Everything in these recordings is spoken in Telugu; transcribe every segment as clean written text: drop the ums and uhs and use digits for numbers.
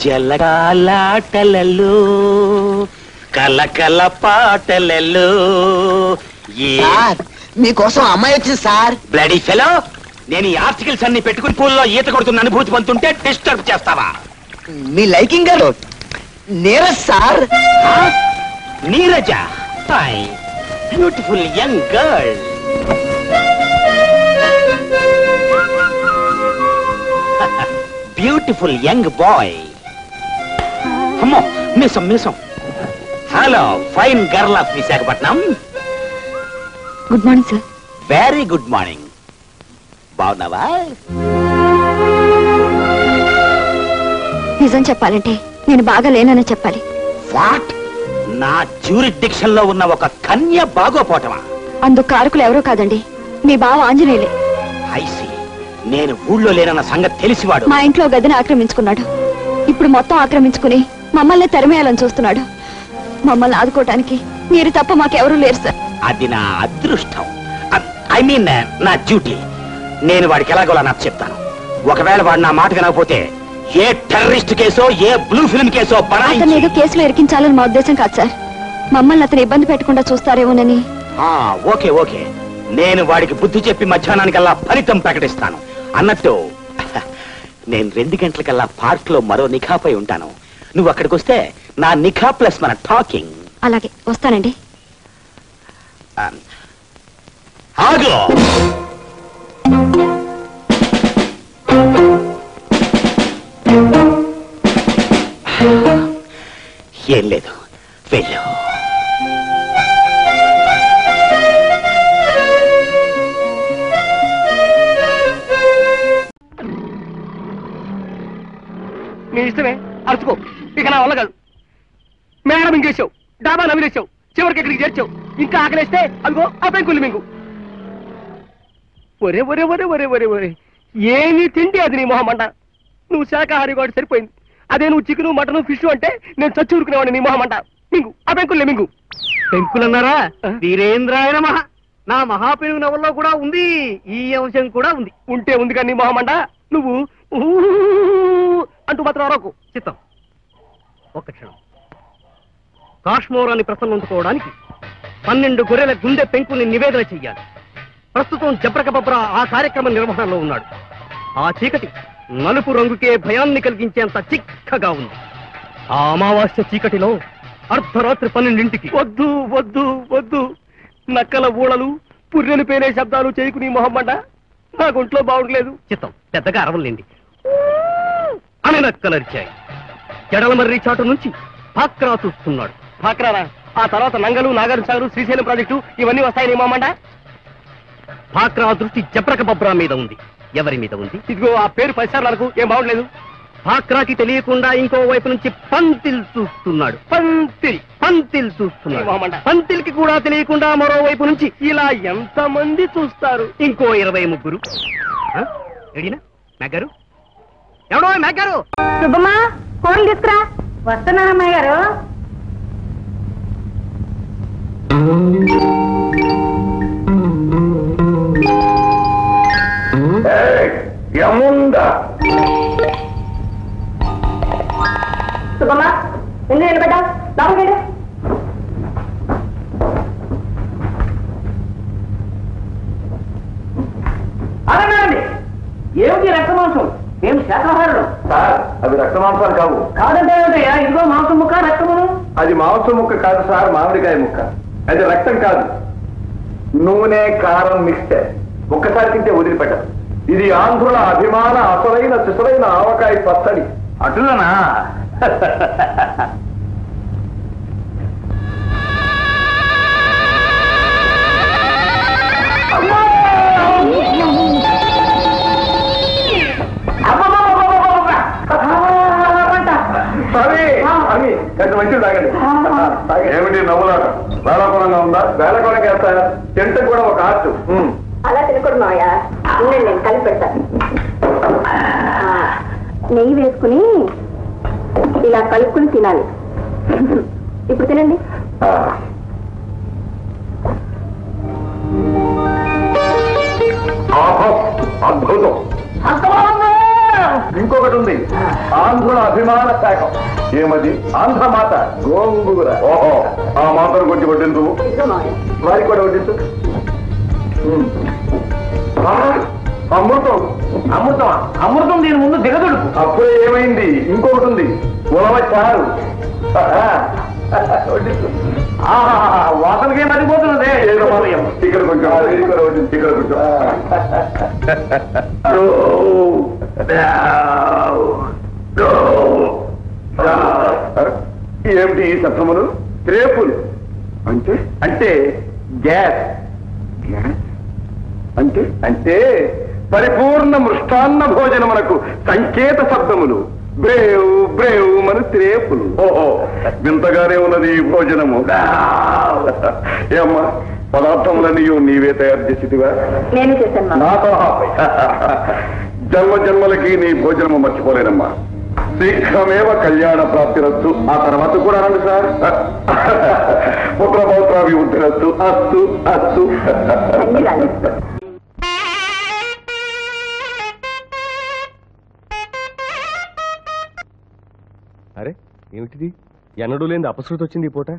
జలకాలాటలలో కలకల పాటలలో మీకోసం అమ్మాయి వచ్చింది సార్. బ్లడీ ఫెలో, నేను ఈ ఆర్టికల్స్ అన్ని పెట్టుకుని పూల్లో ఈత కొడుతున్న అనుభూతి పొందుతుంటే డిస్టర్బ్ చేస్తావా? మీ లైకింగ్ గారు Neeraj sir. Neeraja, beautiful young girl. Beautiful young boy. అమ్మో, మిసం మిసం. Hello, fine girl of Visakhapatnam. Good morning sir. Very good morning. బాగున్నావా? నిజం చెప్పాలంటే నేను బాగా లేనని చెప్పాలి. వాట్? నా జ్యూరిడిక్షన్ లో ఉన్న ఒక కన్య బాగోపోవటమా? అందుకు కారకులు ఎవరో కాదండి, మీ బావ ఆంజనేయులే. ఐసి, నేను ఊళ్ళో లేనన్న సంగతి తెలిసివాడు మా ఇంట్లో గదిని ఆక్రమించుకున్నాడు. ఇప్పుడు మొత్తం ఆక్రమించుకుని మమ్మల్ని తరిమేయాలని చూస్తున్నాడు. మమ్మల్ని ఆదుకోవటానికి మీరు తప్ప మాకెవరూ లేరు సార్. అది నా అదృష్టం. ఐ మీన్ నా డ్యూటీ. నేను వాడికి ఎలాగోలా నాకు చెప్తాను. ఒకవేళ వాడు నా మాట వినకపోతే ఏ టెర్రరిస్ట్ కేసో ఏ బ్లూ ఫిల్మ్ కేసో అతను ఏదో కేసులో ఇరికించాలని మా ఉద్దేశం కాదు సార్. మమ్మల్ని అతను ఇబ్బంది పెట్టకుండా చూస్తారేమోనని. ఓకే ఓకే, నేను వాడికి బుద్ధి చెప్పి మధ్యాహ్నానికల్లా ఫలితం ప్రకటిస్తాను. అన్నట్టు నేను 2 గంటలకల్లా పార్క్ లో మరో నిఖాపై ఉంటాను. నువ్వు అక్కడికి వస్తే నా నిఖా ప్లస్ మన టాకింగ్. అలాగే, వస్తానండి. ఆగు. ఏం లేదు, వెళ్ళు. నీ ఇష్టమే, అరుచుకో. ఇక నా వల్ల కాదు. మేడం ఇంకేసావు, డాబా నవ్విలేసావు, చివరికి ఇక్కడికి చేర్చావు. ఇంకా ఆకలేస్తే అదిగో ఆ పెంకులు మింగు. ఒరే ఒరే ఒరే ఒరే ఒరే ఒరే, ఏమి తిండి అది నీ మొహమంట. నువ్వు శాకాహారి కూడా సరిపోయింది. అదే నువ్వు చికెను మటను ఫిష్ అంటే నేను చచ్చి ఊరుకునేవాడిని. నీ మొహమంట. మింగు ఆ పెంకులే మింగు. పెంకులన్నారా? వీరేంద్రాయన మహా, నా మహాపెరుగు నవల్లో కూడా ఉంది, ఈ అంశం కూడా ఉంది. ఉంటే ఉంది కానీ నీ మొహమంట. నువ్వు అంటూ మాత్రం అరకు. చిత్తం, ఒక్క క్షణం. కాశ్మోరాన్ని ప్రసన్నందుకోవడానికి 12 గొర్రెల గుండె పెంకుని నివేదన చెయ్యాలి. ప్రస్తుతం జబ్రక బబ్రా ఆ కార్యక్రమ నిర్వహణలో ఉన్నాడు. ఆ చీకటి నలుపు రంగుకే భయాన్ని కలిగించేంత చిక్కగా ఉంది. ఆ అమావాస్య చీకటిలో అర్ధరాత్రి 12ంటికి వద్దు వద్దు వద్దు, నక్కల ఊళలు పుర్రెలు పేరే శబ్దాలు చేయకుని మొహమ్మంట. నా గుంట్లో బాగుండలేదు. చిత్తం, పెద్దగా అరవలేండి అని నక్కలరిచాయి. జడలమర్రి చాటు నుంచి పాక్రా చూస్తున్నాడు. పాక్రారా? ఆ తర్వాత నంగలు, నాగార్జున సాగర్, శ్రీశైలం ప్రాజెక్టు ఇవన్నీ వస్తాయని మొహమ్మంట. పాక్రా దృష్టి జబ్రక బబ్రా మీద ఉంది. ఎవరి మీద ఉంది? ఇదిగో ఆ పేరు 10 సార్లు అనుకు, ఏం బాగుండలేదు. పాక్రాకి తెలియకుండా ఇంకో వైపు నుంచి పంతిల్ చూస్తున్నాడు. పంతిల్ చూస్తున్నాడు. పంతిల్కి కూడా తెలియకుండా మరోవైపు నుంచి ఇలా ఎంతమంది చూస్తారు? ఇంకో 20 ముగ్గురు. ఎడినా మేగారు? ఎవడో మేగారు? శుభమా, ఫోన్ తీసుకురా. వస్తున్నానమ్మాయి గారు. శుభమా, ఎందుకు నిలబడ్డా? లోపలికి అనండి. ఏమిటి రక్తమాంసం? మేము శాకాహారులు సార్. అవి రక్తమాంసాలు కావు. కాదంటే ఏమిటయ్యా? ఇదిగో మాంసం ముక్క, రక్తము. అది మాంసం ముక్క కాదు సార్, మామిడికాయ ముక్క. అది రక్తం కాదు, నూనె కారం మిక్స్చర్. ఒక్కసారి తింటే వదిలిపెట్టదు. ఇది ఆంధ్రుల అభిమాన అసలైన సిసలైన ఆవకాయ పచ్చడి. అటులనా? మంచిది తాగండి. ఏమిటి నవ్వులాట? వేళకోణంగా ఉందా? వేళకోణంగా వేస్తారా? తింట కూడా ఒక ఆర్ట్. అలా తినకూడదు మావయ్య, నేను కలిపి పెడతాను. నెయ్యి వేసుకుని ఇలా కలుపుకుని తినాలి. ఇప్పుడు తినండి. అద్భుతం. ఇంకొకటి ఉంది, ఆంధ్ర ఆంధ్రుల అభిమాన శాఖం. ఏమది? ఆంధ్ర మాత గోంగూర. ఓహో, ఆ మాతను కొంచెం వడ్డించు. వారికి కూడా వడ్డించు. అమృతం. అమృతం అమృతం దీని ముందు దిగదుడు. అప్పుడే ఏమైంది? ఇంకొకటి ఉంది, ఉలవచారు. వాసనకే మరిపోతున్నదే. ఇక్కడ కొంచెం ఇక్కడ కొంచెం. ఏమిటి ఈ శబ్దములు? రేపులు అంటే అంటే గ్యాస్. గ్యాస్ అంటే అంటే పరిపూర్ణ మృష్టాన్న భోజనమునకు సంకేత శబ్దములు. బ్రేవ్ బ్రేవ్ మన త్రేపులు. ఓహో, వింతగానే ఉన్నది ఈ భోజనము. ఏమ్మా, పదార్థములన్నీ నీవే తయారు చేసేదివా? నేను చేశాను. నాతో జన్మ జన్మలకి నీ భోజనము మర్చిపోలేనమ్మా. శీఘ్రమేవ కళ్యాణ ప్రాప్తిరస్తు. ఆ తర్వాత కూడా రండి సార్. పుత్రపౌత్రాభివృద్ధిరస్తు. అస్తు అస్తు. అరే ఏమిటిది? ఎన్నడూ లేని అపశృతి వచ్చింది ఈ పూట.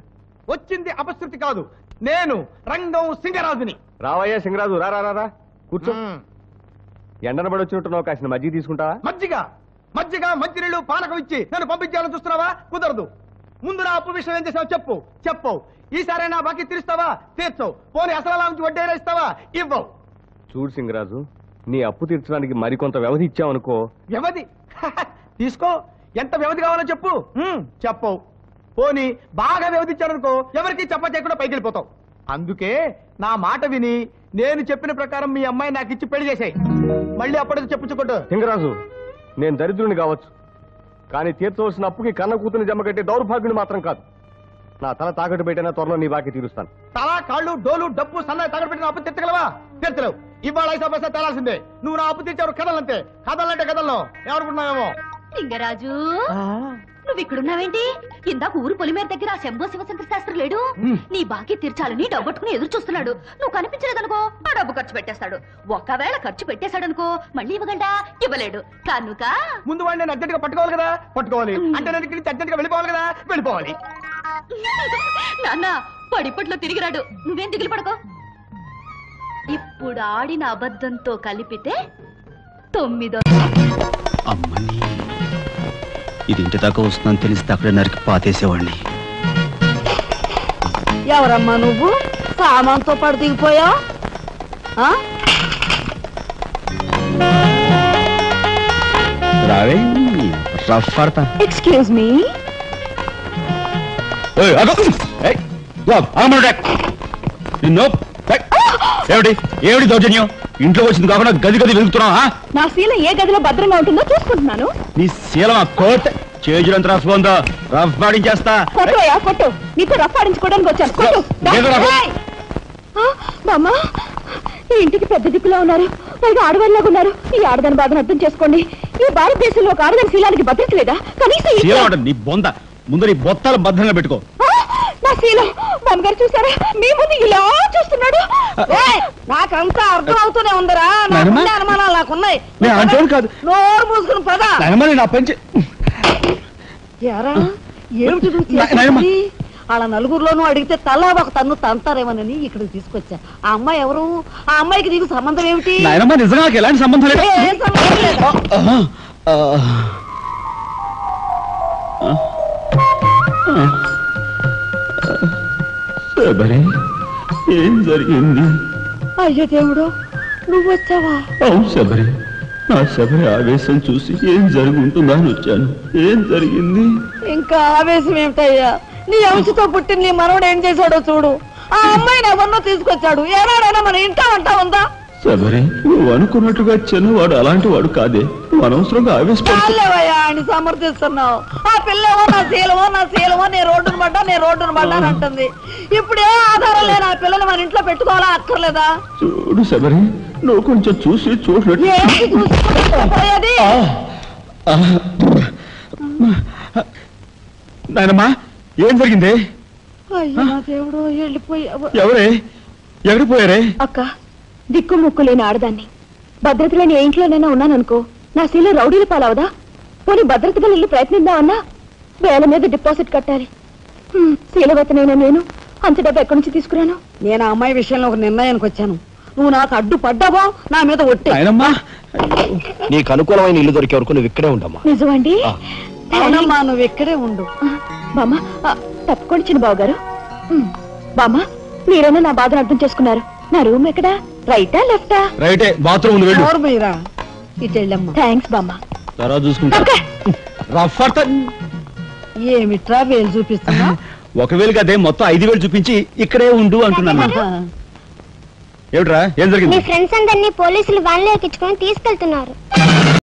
వచ్చింది అపశృతి కాదు, నేను రంగం సింగరాజుని. రావయ్యా సింగరాజు, రా రా రా కూర్చో. ఎండనబడి వచ్చినట్టున్నావు, కాసిన మజ్జిగ తీసుకుంటావా? మజ్జిగ మజ్జిగ మంచినీళ్ళు పానకం ఇచ్చి నన్ను పంపించాలని చూస్తున్నావా? కుదరదు. ముందు నా అప్పు విషయం ఏం చేసావు చెప్పు. చెప్పవు. ఈసారి నా బాకీ తీరుస్తావా? తీర్చవు. పోనీ అసలు నుంచి వడ్డీ ఇస్తావా? ఇవ్వవు. చూడు సింగరాజు, నీ అప్పు తీర్చడానికి మరికొంత వ్యవధి ఇచ్చావనుకో. వ్యవధి తీసుకో. ఎంత వ్యవధి కావాలో చెప్పు. చెప్పవు. పోనీ బాగా వ్యవధి ఇచ్చాననుకో, ఎవరికి చెప్ప చేయకుండా పైకి వెళ్ళిపోతావు. అందుకే నా మాట విని నేను చెప్పిన ప్రకారం మీ అమ్మాయి నాకు ఇచ్చి పెళ్లి చేసాయి. మళ్ళీ అప్పటికి చెప్పుకోడు. సింగరాజు, నేను దరిద్రుని కావచ్చు, కానీ తీర్చవలసిన అప్పుకి కన్న కూతుని జమ కట్టే దౌర్భాగ్యుని మాత్రం కాదు. నా తల తాకట్టు పెట్టినా త్వరలో నీ బాకీ తీరుస్తాను. తల, కాళ్ళు, డోలు, డబ్బు, సన్నాయి తాకట్టు పెట్టిన అప్పు తీర్చగలవా? తీర్చలేవు. ఇవాళ 5 పైసలు తేలాల్సిందే. నువ్వు నా అప్పు తీర్చావు. కథలంతే. కథలంటే కథల్లో ఎవరుకున్నావేమో. లింగరాజు, నువ్వు ఇక్కడున్నావేంటి? ఇందాక ఊరు పొలిమేర దగ్గర ఆ శంభో శివశంకర శాస్త్రి లేడు? నీ బాకీ తీర్చాలని డబ్బట్టుకుని ఎదురు చూస్తున్నాడు. నువ్వు కనిపించలేదనుకో, ఆ డబ్బు ఖర్చు పెట్టేస్తాడు. ఒకవేళ ఖర్చు పెట్టేశాడనుకో, మళ్ళీ ఇవ్వగలడా? ఇవ్వలేడు. కనుక ముందు వాడిని నేను అర్జెంట్ గా పట్టుకోవాలి కదా. పట్టుకోవాలి అంటే నేను ఇక్కడి నుంచి అర్జెంట్ గా వెళ్ళిపోవాలి కదా. వెళ్ళిపోవాలి. నాన్న పడిపట్లో తిరిగిరాడు. నువ్వేం దిగులు పడకో. ఇప్పుడు ఆడిన అబద్ధంతో కలిపితే 9. అమ్మని, ఇది ఇంటి దాకా వస్తుందని తెలిస్తే అక్కడే నరికి పాతేసేవాడిని. ఎవరమ్మా నువ్వు? సామాన్తో పాటు దిగిపోయా? రావే, రఫ్ ఆడతా. Excuse me. ఏమిటి ఏమిటి దౌర్జన్యం? ఇంట్లో వచ్చింది కాకుండా గది గది వెలుగుతున్నావా? నా శీల ఏ గదిలో భద్రంగా ఉంటుందో చూసుకుంటున్నాను. నీ శీలం కోట్ చేజులంత రఫ్ ఉందో, రఫ్ పాడించేస్తా. కొట్టుయా కొట్టు. నీతో రఫ్ ఆడించుకోవడానికి వచ్చాను. కొట్టు. బామ్మా, ఈ ఇంటికి పెద్ద దిక్కులా ఉన్నారు, పైగా ఆడవాళ్ళలాగా ఉన్నారు. ఈ ఆడదాని బాధను అర్థం చేసుకోండి. ఈ భారతదేశంలో ఒక ఆడదాని శీలానికి భద్రత లేదా? కనీసం నీ బొంద ముందు నీ బొత్తాలు భద్రంగా పెట్టుకో. నా శీలం బామ్మగారు చూసారా? మీ ముందు ఇలా చూస్తున్నాడు. నాకంతా అర్థం అవుతూనే ఉందరా. అనుమానాలు నాకున్నాయి. కాదు, నోరు మూసుకుని పద. నా పెంచి ఏమిటి వాళ్ళ నలుగురిలోనూ అడిగితే తలా ఒక తన్ను తంతారేమోనని ఇక్కడికి తీసుకొచ్చా. ఆ అమ్మాయి ఎవరు? ఆ అమ్మాయికి నీకు సంబంధం ఏమిటి? నిజంగా ఎలాంటి సంబంధం లేదు. ఏం సంబంధం లేదా? ఏం జరిగింది? అయ్యో దేవుడు, నువ్వు వచ్చావా? అవును శబరి, నా శబరి ఆవేశం చూసి ఏం జరిగి ఉంటుందా అని వచ్చాను. ఏం జరిగింది? ఇంకా ఆవేశం ఏమిటయ్యా? నీ అంశతో పుట్టిన నీ మనవడు ఏం చేశాడో చూడు. ఆ అమ్మాయిని ఎవరినో తీసుకొచ్చాడు. ఏనాడైనా మన ఇంటా అంటా ఉందా? శబరి, నువ్వు అనుకున్నట్టుగా చిన్నవాడు అలాంటి వాడు కాదే. నువ్వు అనవసరంగా ఆవేశపడలేవయ్యా అని సమర్థిస్తున్నావు. ఆ పిల్లవో నా శీలమో నేను రోడ్డును పడ్డా అని అంటుంది. ఇప్పుడు ఏ ఆధారం లేని ఆ పిల్లని మన ఇంట్లో పెట్టుకోవాలా అక్కర్లేదా? చూడు శబరి, నువ్వు కొంచెం చూసి చూడలేదు. నాయనమ్మా, ఏం జరిగింది? అయ్యో నా దేవుడు, వెళ్ళిపోయావు. ఎవరే? ఎక్కడిపోయారే? అక్క, దిక్కు ముక్కు లేని ఆడదాన్ని. భద్రత లేని ఏ ఇంట్లోనైనా ఉన్నాననుకో, నా శీల రౌడీల పాలవదా? పోనీ భద్రతగా ఇల్లు ప్రయత్నిద్దామన్నా వేల మీద డిపాజిట్ కట్టాలి. శీలవతనైనా నేను అంత డబ్బు ఎక్కడి నుంచి తీసుకురాను? నేను ఆ అమ్మాయి విషయంలో ఒక నిర్ణయానికి వచ్చాను. నువ్వు నాకు అడ్డు పడ్డావో నా మీద ఒట్టే. నీకు అనుకూలమైన ఇల్లు దొరికే వరకు నువ్వు ఇక్కడే ఉండమ్మా. నిజమండి? అవునమ్మా, నువ్వు ఇక్కడే ఉండు. బామ్మ తప్పుకోండి చిన్న బాబు గారు. బామ్మ మీరైనా నా బాధను అర్థం చేసుకున్నారు. నా రూమ్ ఎక్కడా? రైటా లెఫ్టా? రైటే, బాత్రూమ్ ఉంది, వెళ్ళు. ఎవరు మీరా? ఇటు వెళ్ళమ్మా. థ్యాంక్స్ బామ్మ. తర్వాత చూసుకుంటా. ఏమిట్రా వేలు చూపిస్తున్నా? ఒకవేళ అదే మొత్తం 5,000 చూపించి ఇక్కడే ఉండు అంటున్నాను. ఏమిట్రా, ఏం జరిగింది? మీ ఫ్రెండ్స్ అందరినీ పోలీసులు వ్యాన్లో ఎక్కించుకొని తీసుకెళ్తున్నారు.